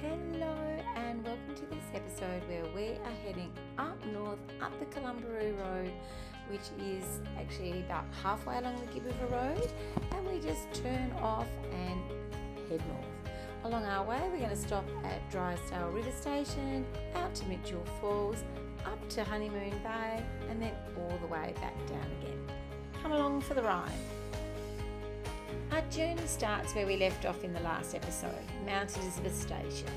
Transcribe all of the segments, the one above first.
Hello and welcome to this episode where we are heading up north, up the Kalumburu Road, which is actually about halfway along the Gibb River Road, and we just turn off and head north. Along our way we're going to stop at Drysdale River Station, out to Mitchell Falls, up to Honeymoon Bay, and then all the way back down again. Come along for the ride. Our journey starts where we left off in the last episode, Mount Elizabeth Station.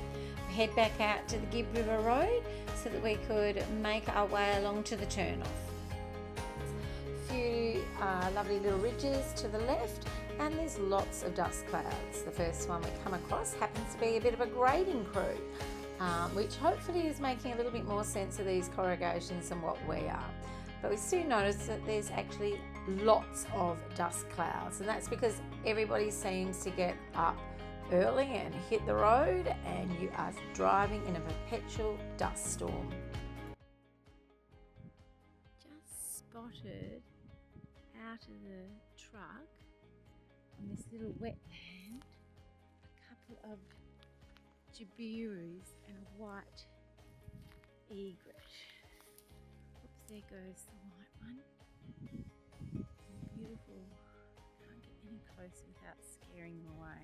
We head back out to the Gibb River Road so that we could make our way along to the turnoff. A few lovely little ridges to the left, and there's lots of dust clouds. The first one we come across happens to be a bit of a grading crew, which hopefully is making a little bit more sense of these corrugations than what we are. But we soon notice that there's actually lots of dust clouds, and that's because everybody seems to get up early and hit the road, and you are driving in a perpetual dust storm. Just spotted out of the truck on this little wetland a couple of jabiru's and a white egret. There goes the white one. Beautiful. Can't get any closer without scaring them away.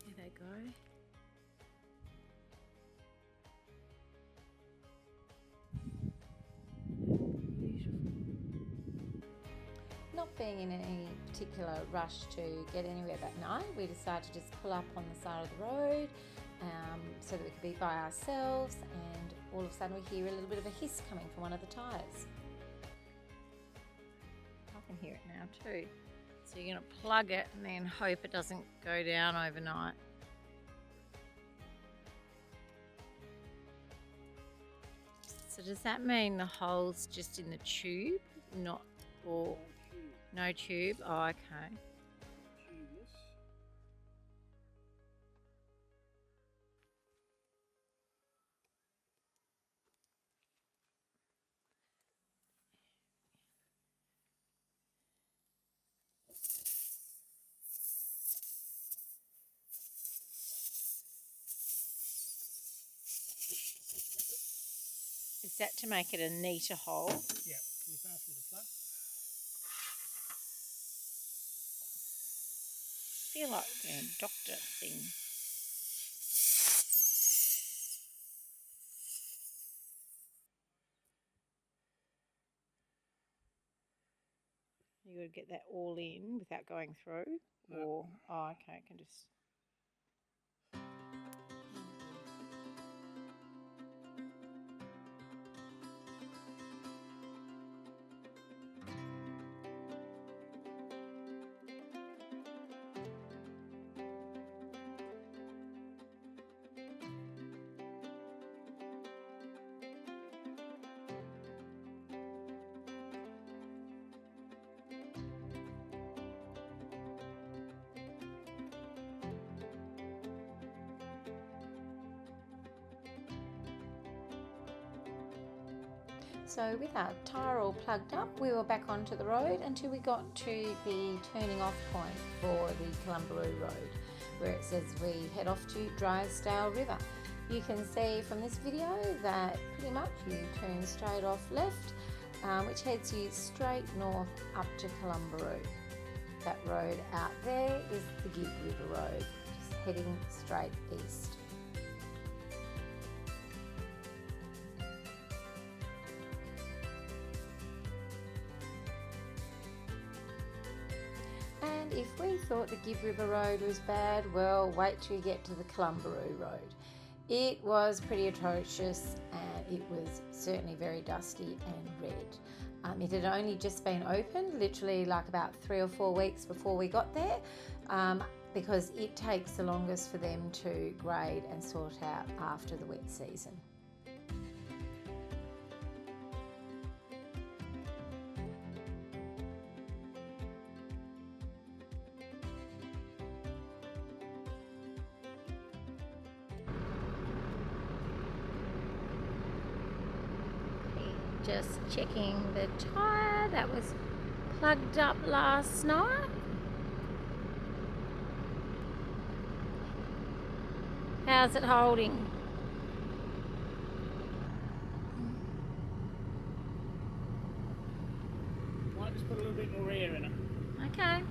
There they go. Beautiful. Not being in any particular rush to get anywhere that night, we decided to just pull up on the side of the road, so that we could be by ourselves, and all of a sudden we hear a little bit of a hiss coming from one of the tyres. I can hear it now too. So you're going to plug it and then hope it doesn't go down overnight. So does that mean the hole's just in the tube, not or no tube? Oh, okay. Is that to make it a neater hole? Yeah. Can you pass me the plug? I feel like doing a doctor thing. You got to get that all in without going through? No. Or, oh, okay, I can just... So with our tyre all plugged up, we were back onto the road until we got to the turning off point for the Kalumburu Road, where it says we head off to Drysdale River. You can see from this video that pretty much you turn straight off left, which heads you straight north up to Kalumburu. That road out there is the Gibb River Road, just heading straight east. And if we thought the Gibb River Road was bad, well, wait till you get to the Kalumburu Road. It was pretty atrocious, and it was certainly very dusty and red. It had only just been opened, literally like about 3 or 4 weeks before we got there, because it takes the longest for them to grade and sort out after the wet season. Just checking the tyre that was plugged up last night. How's it holding? Might just put a little bit more air in it. Okay.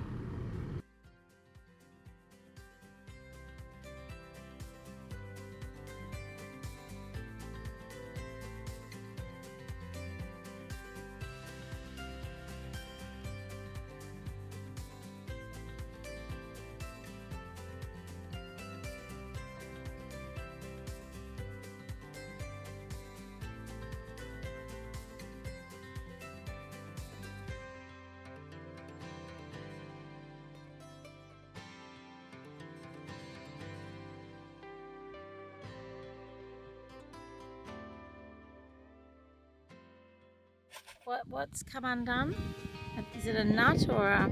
What's come undone? Is it a nut or a...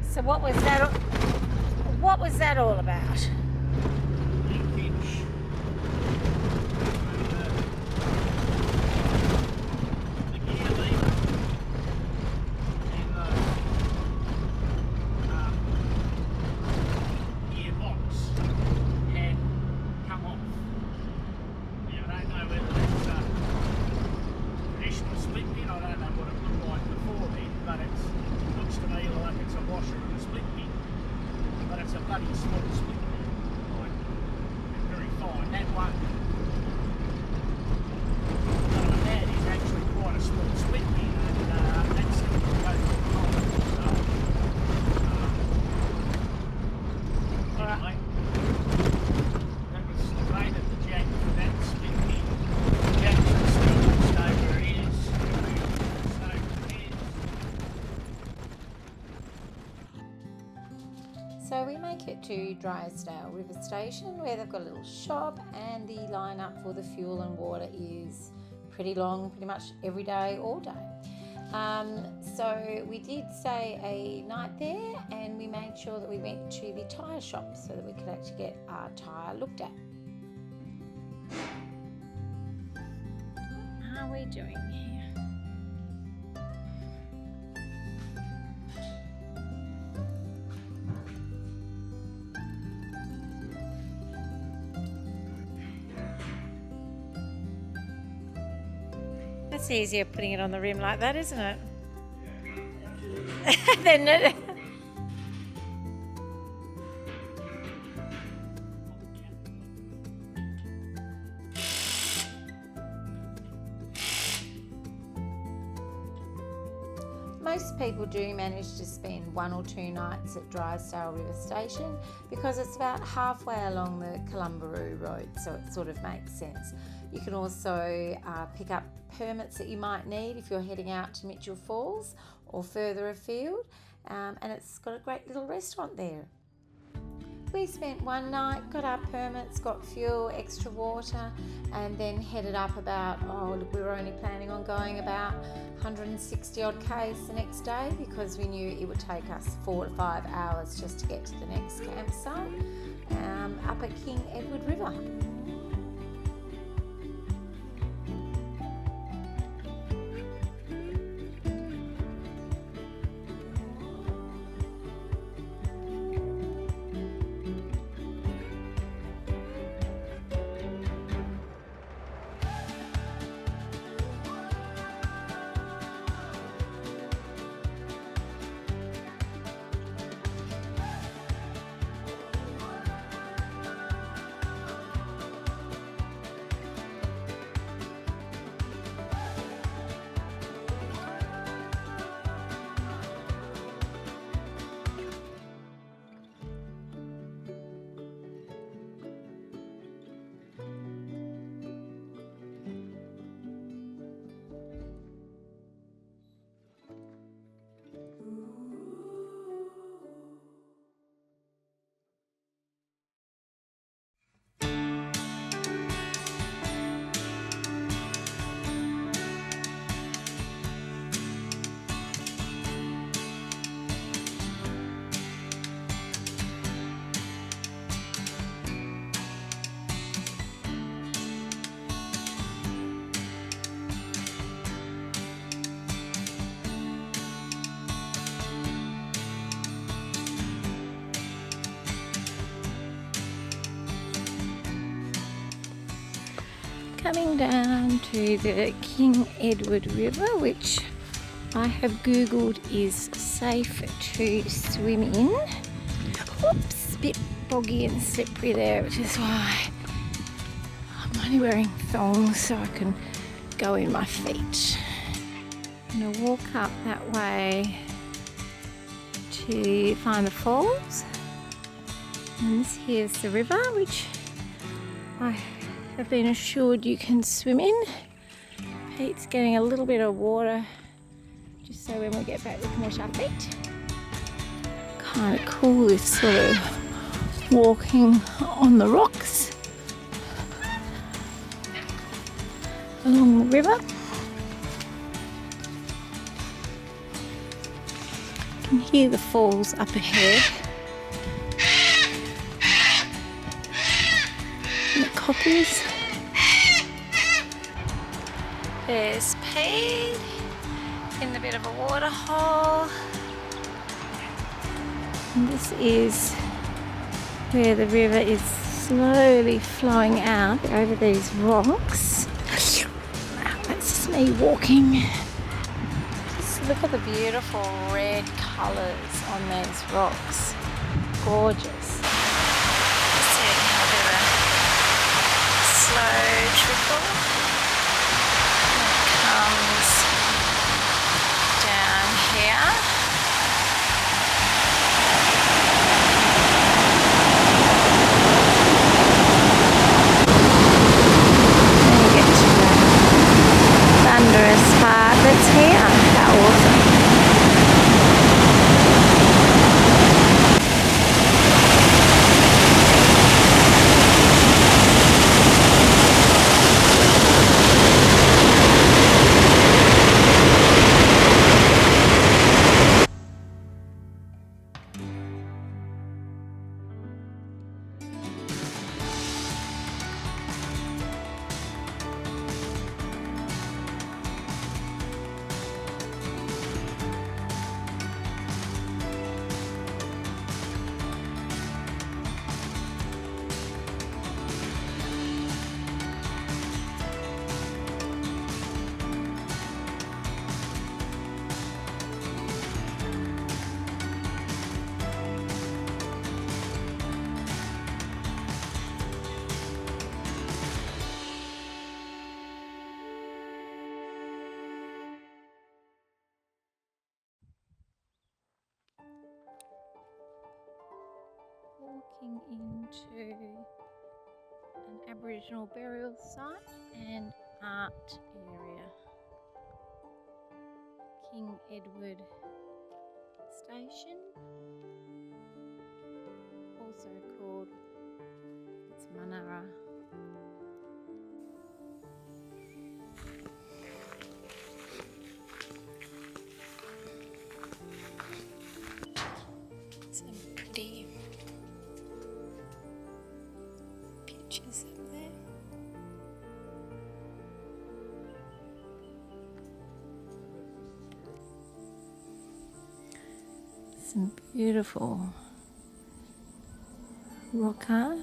So what was that? What was that all about? Hitch. The gear lever and the gearbox had come off. Now, I don't know whether that's a traditional split pin. I don't know what it looked like before then, but it looks to me like it's a washer and a split pin. But it's a bloody small split pin, like very fine. That one that is actually quite a small split pin, and that's the way to go. So anyway, that was great at the jack for that split pin. The jack should still stay where it is. Stay where it is. So we make it to Drysdale River Station, where they've got a little shop, and the line up for the fuel and water is pretty long, pretty much every day, all day. So we did stay a night there, and we made sure that we went to the tyre shop so that we could actually get our tyre looked at. How are we doing here? That's easier putting it on the rim like that, isn't it? Then it... Most people do manage to spend 1 or 2 nights at Drysdale River Station because it's about halfway along the Kalumburu Road, so it sort of makes sense. You can also pick up permits that you might need if you're heading out to Mitchell Falls or further afield, and it's got a great little restaurant there. We spent 1 night, got our permits, got fuel, extra water, and then headed up about, we were only planning on going about 160 odd k's the next day because we knew it would take us 4 to 5 hours just to get to the next campsite up at King Edward River. coming down to the King Edward River, which I have googled is safe to swim in. Oops, a bit boggy and slippery there, which is why I'm only wearing thongs so I can go in my feet. I'm going to walk up that way to find the falls, and this here's the river, which I have been assured you can swim in. Pete's getting a little bit of water just so when we get back we can wash our feet. Kind of cool, this sort of walking on the rocks along the river. You can hear the falls up ahead. And the cockles. There's Pete in a bit of a water hole. And this is where the river is slowly flowing out over these rocks. That's just me walking. Just look at the beautiful red colours on these rocks. Gorgeous. See a bit of a slow trickle. It comes down here. Thunderous part that's here. How awesome. Walking into an Aboriginal burial site and art area. King Edward Station, also called it's Manara. Some pretty pictures up there. Some beautiful rock art.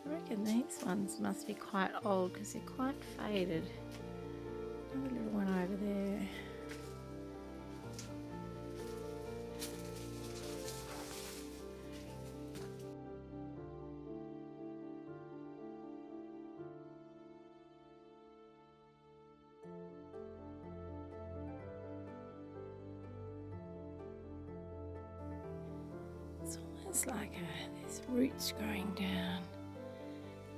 I reckon these ones must be quite old because they're quite faded. Another little one over there. It's It's like there's roots growing down,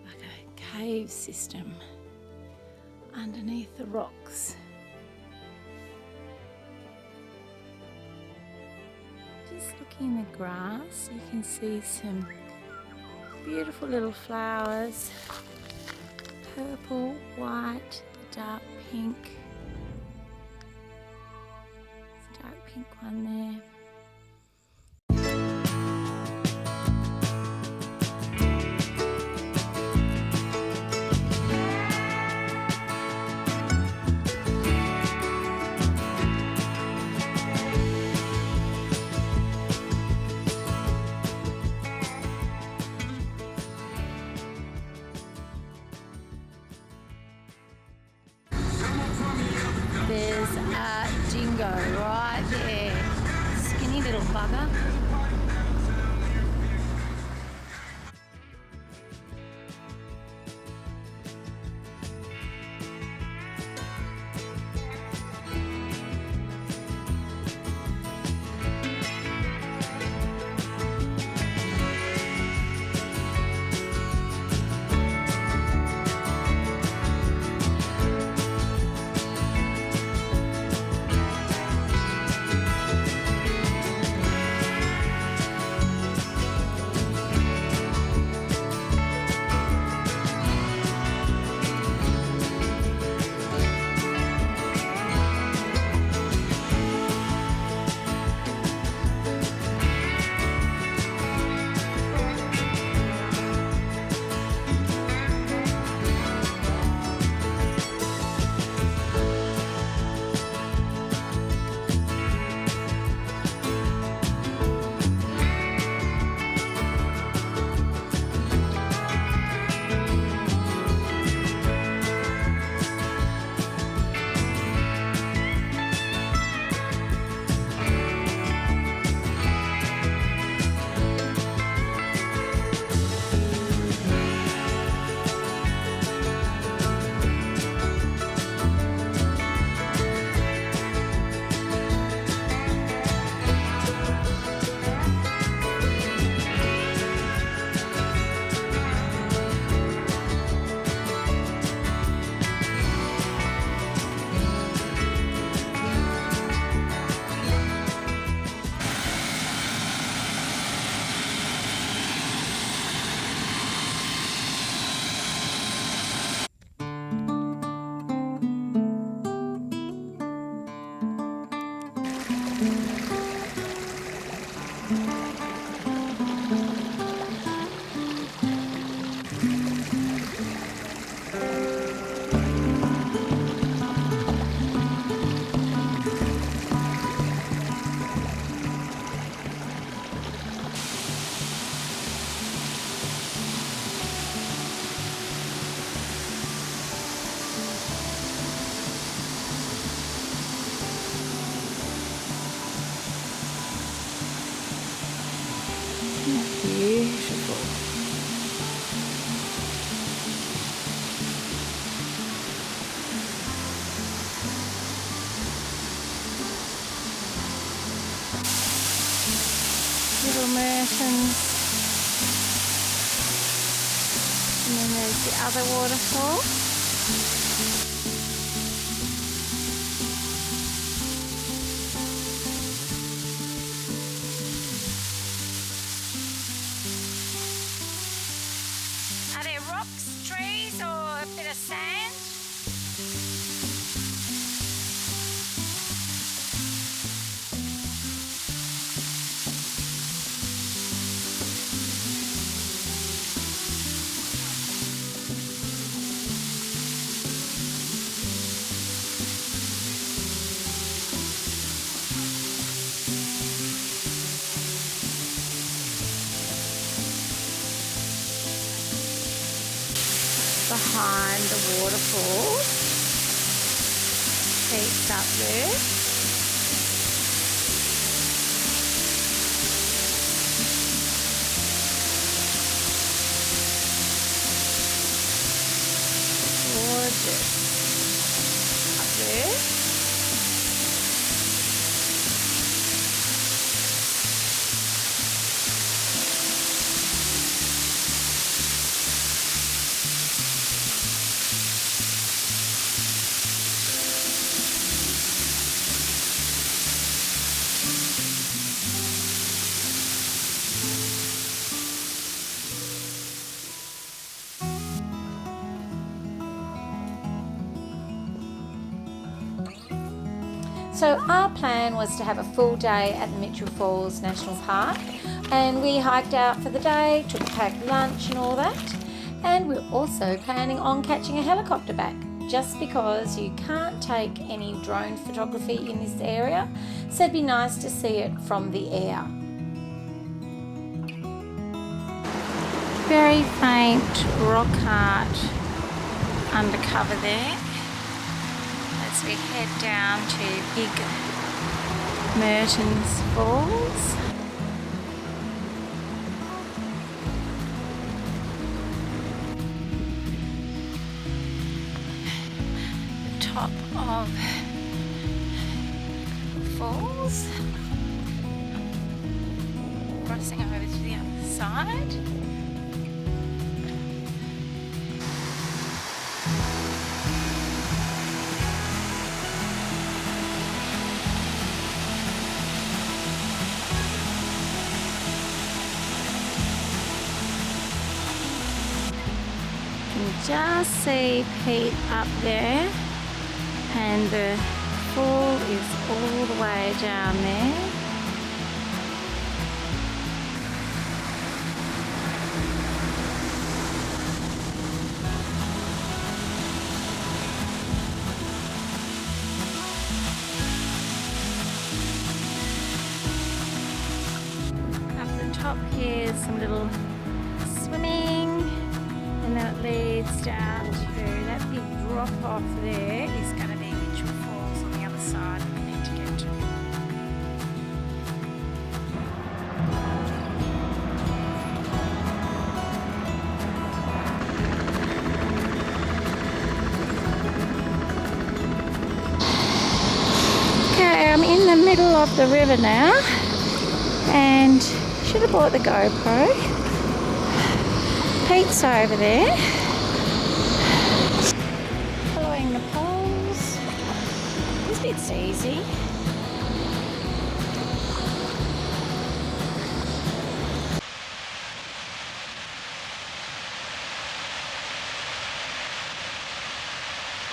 like a cave system underneath the rocks. Just looking in the grass, you can see some beautiful little flowers, purple, white, dark pink. There's a dark pink one there. There's a dingo right there, skinny little bugger. Beautiful. Little mertens. And then there's the other waterfall. Are there rocks, trees, or a bit of sand? Behind the waterfall, peaks up there. Gorgeous up there. So our plan was to have a full day at the Mitchell Falls National Park, and we hiked out for the day, took a packed lunch and all that, and we're also planning on catching a helicopter back, just because you can't take any drone photography in this area, so it'd be nice to see it from the air. Very faint rock art undercover there as we head down to Big Mertens Falls. The top of falls, crossing over to the other side. Just see Pete up there, and the fall is all the way down there. Up the top here is some little swimming. And then it leads down to that big drop off there is going to be Mitchell Falls on the other side that we need to get to. Okay, I'm in the middle of the river now, and should have bought the GoPro. Pete's over there, following the poles. This bit's easy.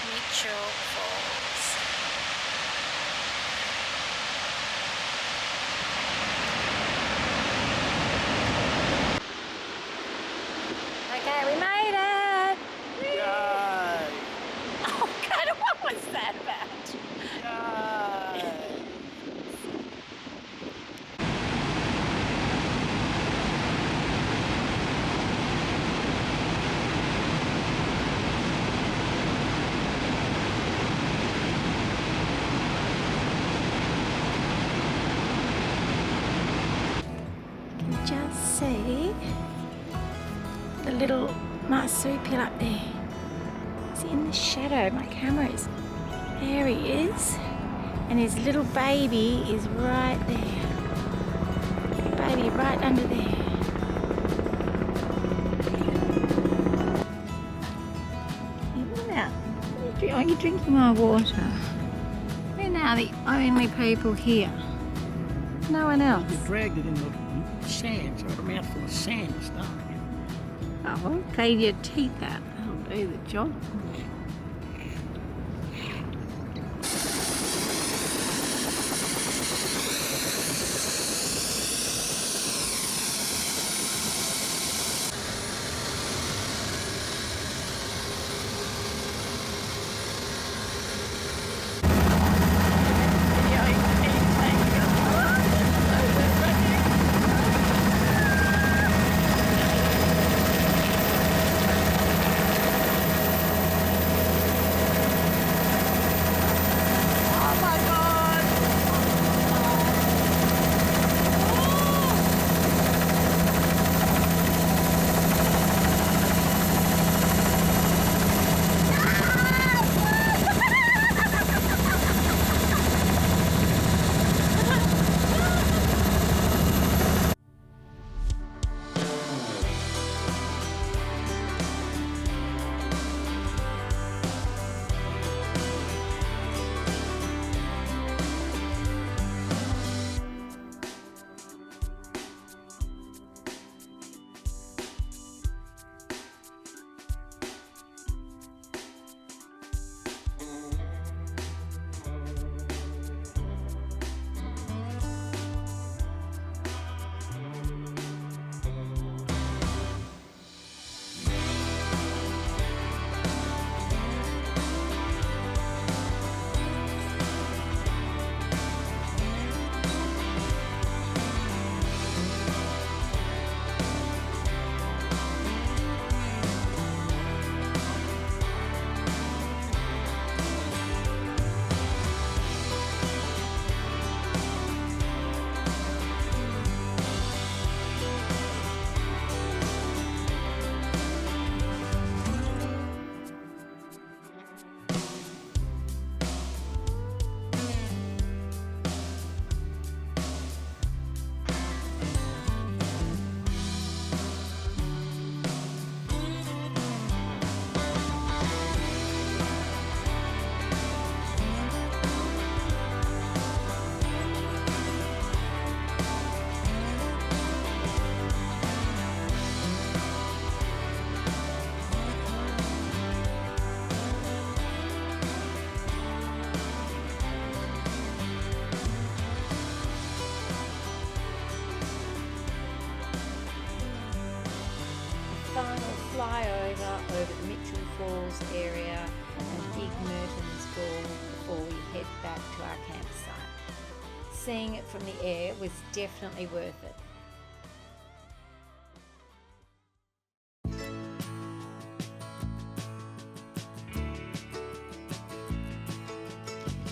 Mitchell Falls. Okay, we made it! Yay! Oh God, what was that about? Yay! You can just see the little marsupial up there. He's in the shadow. My camera is. There he is. And his little baby is right there. Baby right under there. Look at that. Are you drinking my water? We're now the only people here. No one else. You dragged it in the sand, so it's a mouthful of sand to start with. Oh, clean your teeth out. That'll do the job. fly over the Mitchell Falls area and dig Merton's Fall before we head back to our campsite. Seeing it from the air was definitely worth it.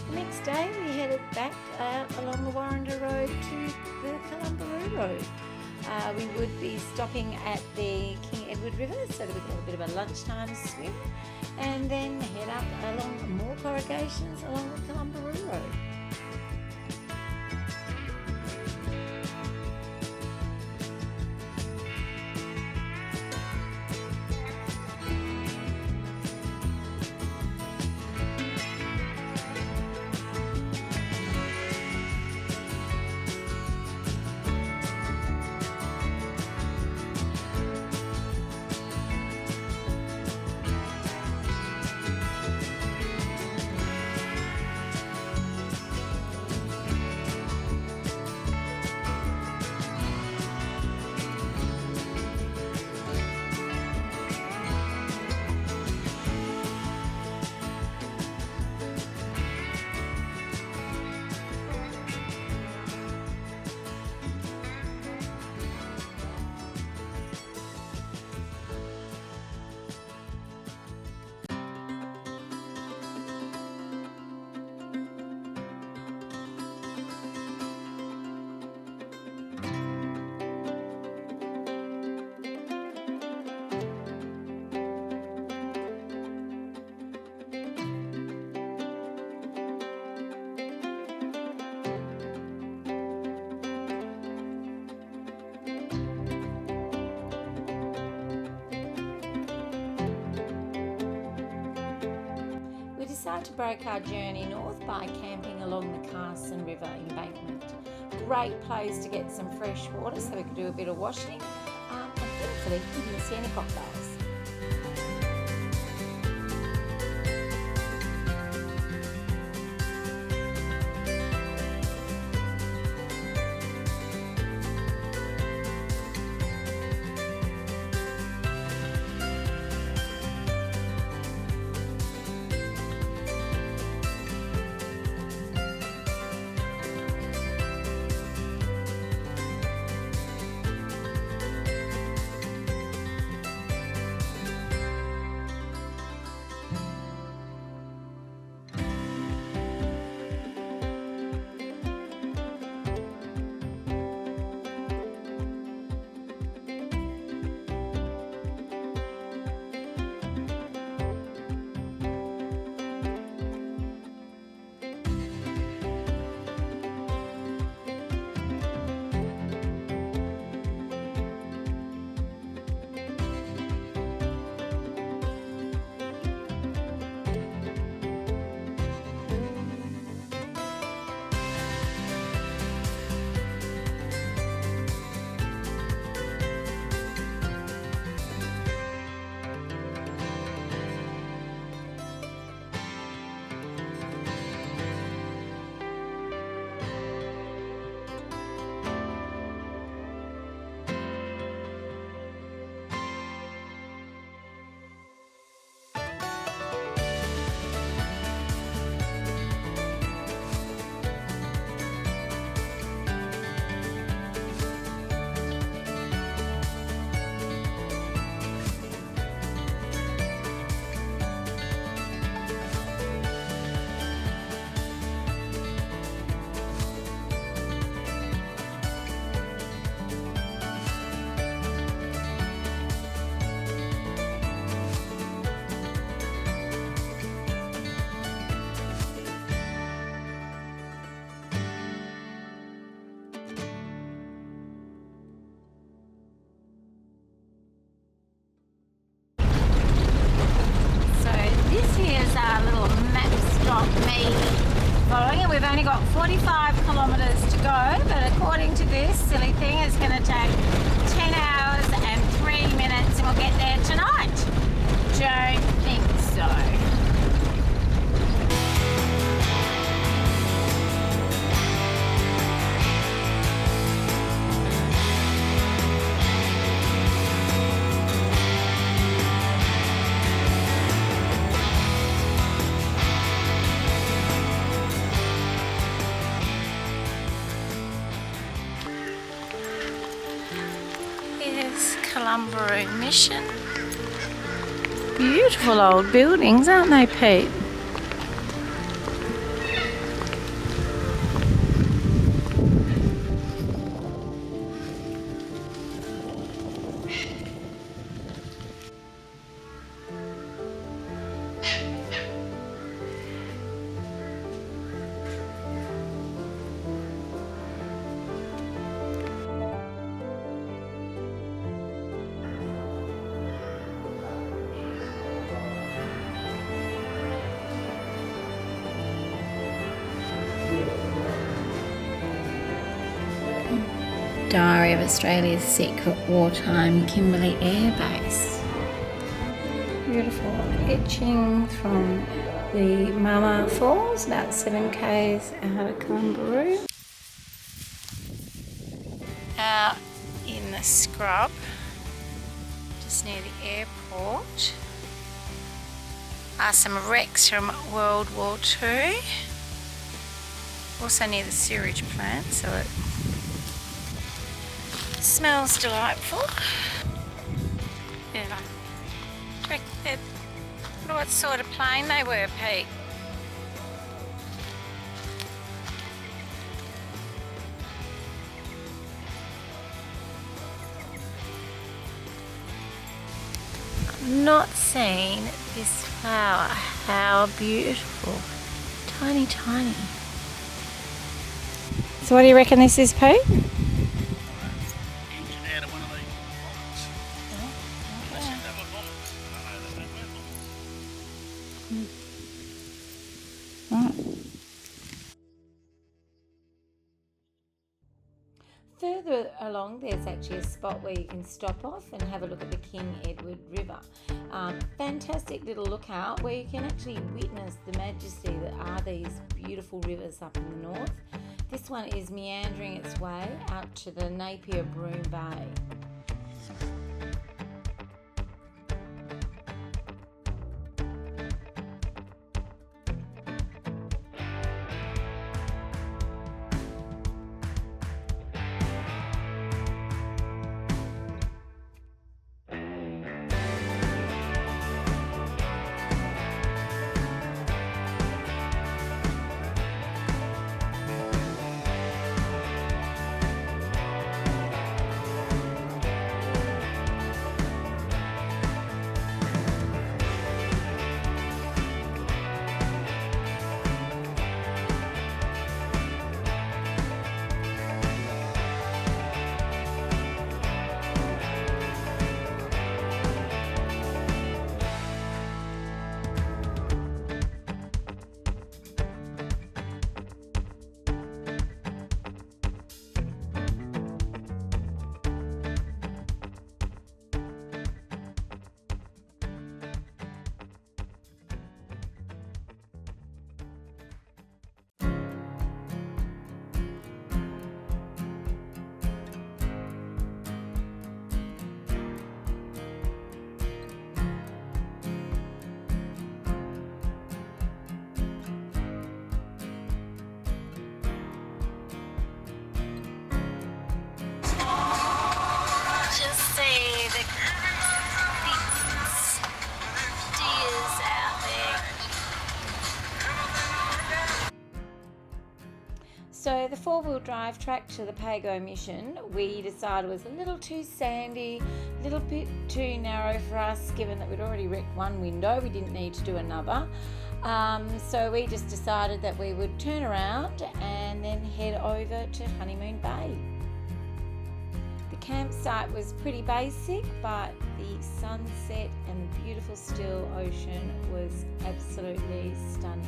The next day we headed back along the Warrender Road to the Kalumburu Road. We would be stopping at the King Edward River so that we could have a bit of a lunchtime swim and then head up along more corrugations along the Kalumburu Road. Decided to break our journey north by camping along the Carson River embankment. Great place to get some fresh water so we could do a bit of washing, and thankfully we didn't see any crocodiles. Following it, we've only got 45 kilometres to go, but according to this silly thing, it's going to take 10 hours and 3 minutes and we'll get there tonight. Don't think so. Kalumburu Mission. Beautiful old buildings, aren't they, Pete? Diary of Australia's secret wartime Kimberley Air Base. Beautiful etching from the Mama Falls, about 7 k's out of Kalumburu. Out in the scrub, just near the airport, are some wrecks from World War II. Also near the sewage plant, so it smells delightful. Yeah. What sort of plane they were, Pete? I've not seen this flower. How beautiful. Tiny, tiny. So what do you reckon this is, Pete? Further along, there's actually a spot where you can stop off and have a look at the King Edward River. Fantastic little lookout where you can actually witness the majesty that are these beautiful rivers up in the north. This one is meandering its way out to the Napier Broom Bay. So the four-wheel drive track to the Pago Mission, we decided was a little too sandy, a little bit too narrow for us, given that we'd already wrecked one window. We didn't need to do another. So we just decided that we would turn around and then head over to Honeymoon Bay. The campsite was pretty basic, but the sunset and the beautiful still ocean was absolutely stunning.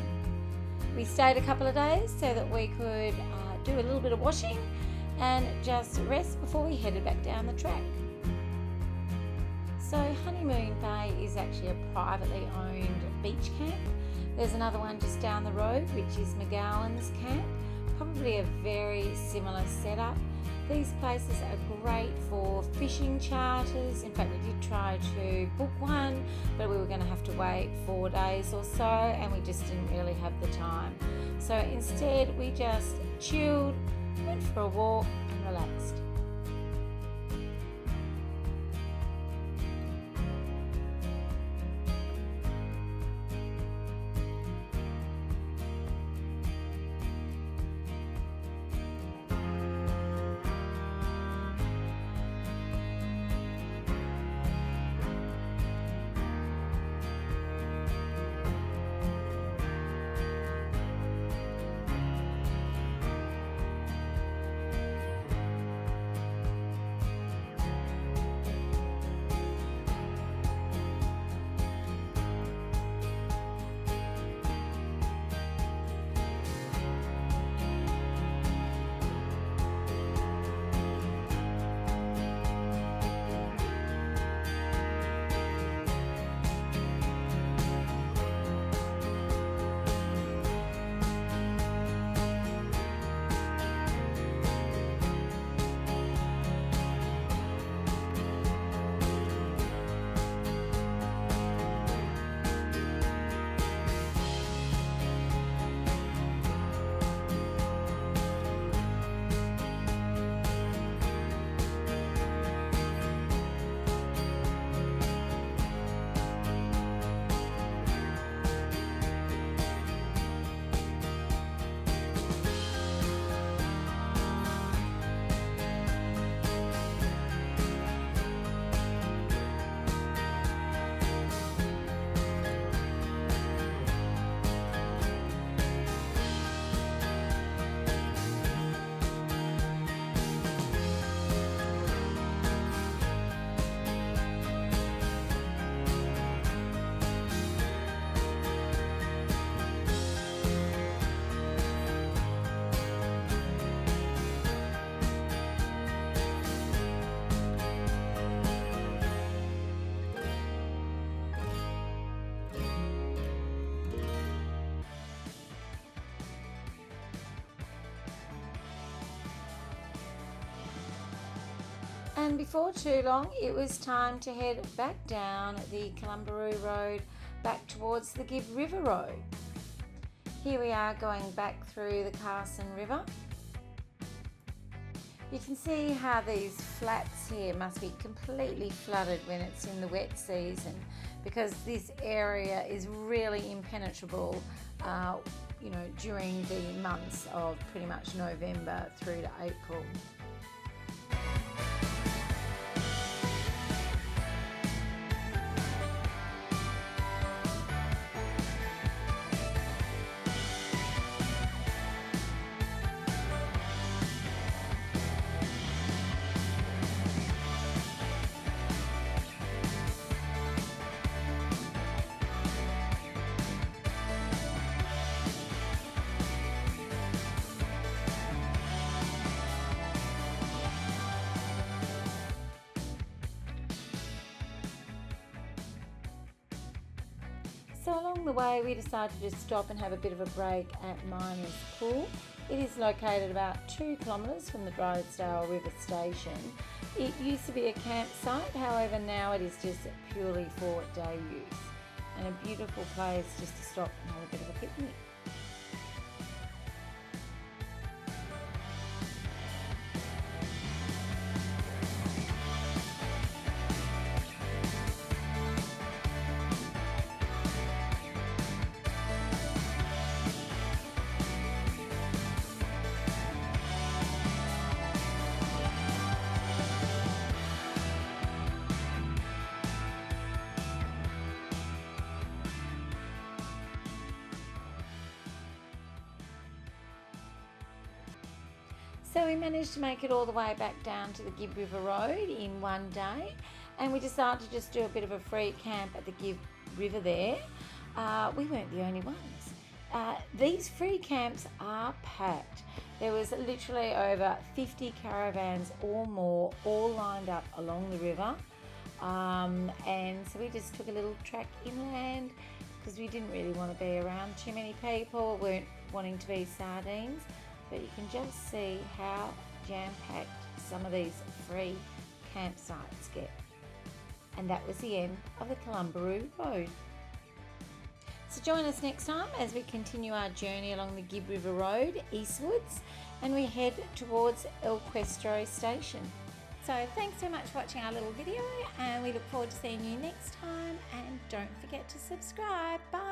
We stayed a couple of days so that we could do a little bit of washing and just rest before we headed back down the track. So Honeymoon Bay is actually a privately owned beach camp. There's another one just down the road, which is McGowan's camp. Probably a very similar setup. These places are great for fishing charters. In fact, we did try to book one, but we were going to have to wait 4 days or so, and we just didn't really have the time. So instead, we just chilled, went for a walk and relaxed. And before too long, it was time to head back down the Kalumburu Road back towards the Gibb River Road. Here we are going back through the Carson River. You can see how these flats here must be completely flooded when it's in the wet season, because this area is really impenetrable during the months of pretty much November through to April. So along the way we decided to stop and have a bit of a break at Miners Pool. It is located about 2 kilometres from the Drysdale River Station. It used to be a campsite, however now it is just purely for day use, and a beautiful place just to stop and have a bit of a picnic. So we managed to make it all the way back down to the Gibb River Road in one day, and we decided to just do a bit of a free camp at the Gibb River there. We weren't the only ones. These free camps are packed. There was literally over 50 caravans or more all lined up along the river, and so we just took a little track inland because we didn't really want to be around too many people, weren't wanting to be sardines. But you can just see how jam-packed some of these free campsites get. And that was the end of the Kalumburu Road. So join us next time as we continue our journey along the Gibb River Road eastwards, and we head towards El Questro Station. So thanks so much for watching our little video, and we look forward to seeing you next time, and don't forget to subscribe. Bye!